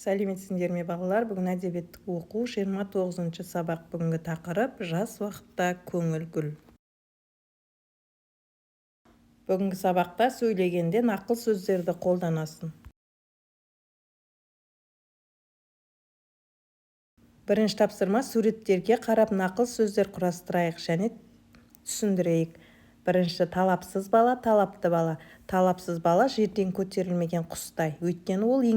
Сәлеметсіңдер ме балалар? Бүгін әдебиеттік оқу 29-шы сабақ. Бүгінгі тақырып жас уақытта көңіл гүл. Бүгінгі сабақта сөйлегенде нақыл сөздерді қолданасың. Бірінші тапсырма: суреттерге қарап нақыл сөздер құрастырайық және түсіндірейік. Бірінші: талапсыз бала, талапты бала. Талапсыз бала жерден көтерілмеген құстай. Өйткені ол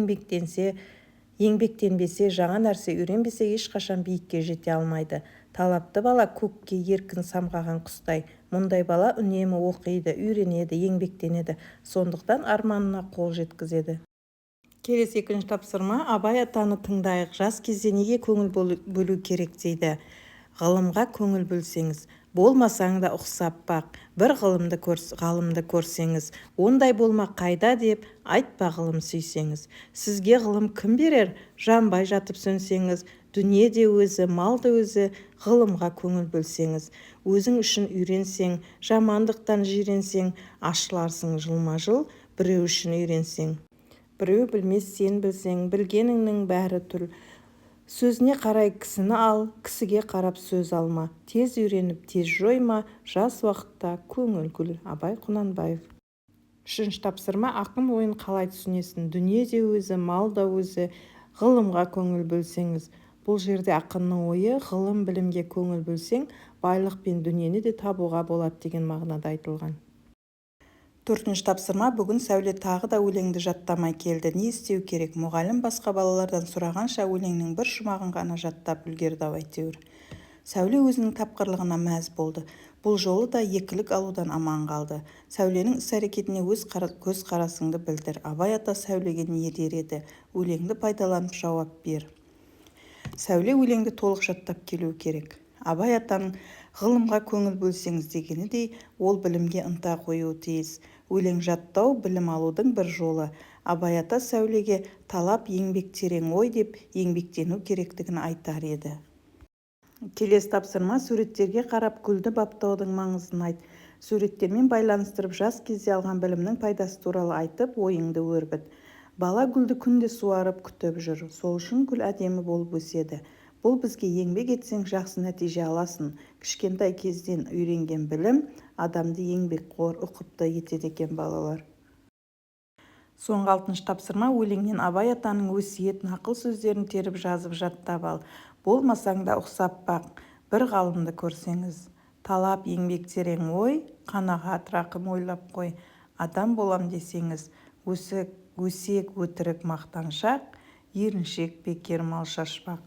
еңбектенбесе, жаңа нәрсе үйренбесе, ешқашан биікке жете алмайды. Талапты бала көкке еркін самғаған құстай. Мұндай бала үнемі оқиды, үйренеді, еңбектенеді. Сондықтан арманына қол жеткізеді. Келесі екінші тапсырма: Абай атаны тыңдайық. Жас кезде неге көңіл бөлу керек дейді. Ғылымға көңіл бөлсеңіз, болмасаң да ұқсап бақ. Бір ғалымды көрсеңіз, ондай болма қайда деп айтпа ғылым сүйсеңіз. Сізге ғылым кім берер? Жанбай жатып сөнсеңіз. Дүние де өзі, мал да өзі, ғылымға көңіл бөлсеңіз. Өзің үшін үйренсең, жамандықтан жиренсең, ашыларсың жылма-жыл, біреу үшін үйренсең. Біреу білмес, сен білсең, білгеніңнің бәрі түл. Сөзіне қарай кісіні ал, кісіге қарап сөз алма. Тез үйреніп, тез жойма, жас уақытта көңіл гүл. Абай Құнанбаев. Үшінші тапсырма: ақын ойын қалай түсінесің? Дүние де өзі, мал да өзі, ғылымға көңіл бөлсеңіз. Бұл жерде ақынның ойы: ғылым, білімге көңіл бөлсең, байлық пен дүниені де табуға болады деген мағынада айтылған. Төртінші тапсырма: бүгін Сәуле тағы да өлеңді жаттамай келді. Не істеу керек? Мұғалім басқа балалардан сұрағанша өлеңнің бір жұмағын ғана жаттап үлгерді әйтеуір. Сәуле өзінің тапқырлығына мәз болды. Бұл жолы да екілік алудан аман қалды. Сәуленің іс-әрекетіне өз көзқарасыңды білдір. Абай ата Сәулеге не дер еді? Өлеңді пайдаланып жауап бер. Сәуле өлеңді толық жаттап келу керек. Абай атаның ғылымға көңіл бөлсеңіз дегенідей, ол білімге ынта қоюы тиіс. Өлең жаттау білім алудың бір жолы. Абай ата Сәулеге талап еңбек терең ой деп еңбектену керектігін айтар еді. Келесі тапсырма: суреттерге қарап гүлді баптаудың маңызын айт. Суреттермен байланыстырып, жас кезде алған білімнің пайдасы туралы айтып, ойыңды өрбіт. Бала гүлді күнде суарып, күтіп жүр. Сол үшін гүл әдемі болып өседі. Бұл бізге еңбек етсең жақсы нәтиже аласың. Кішкентай кезден үйренген білім адамды еңбекқор, ұқыпты етеді екен балалар. Соңғы алтыншы тапсырма: өлеңнен Абай атаның өсиет, нақыл сөздерін теріп жазып жаттап ал. Болмасаң да ұқсап бақ. Бір ғалымды көрсеңіз. Талап еңбек терең ой, қанағат рақым ойлап қой. Адам болам десеңіз, өсек өтірік мақтаншақ, еріншек бекер мал шашпақ.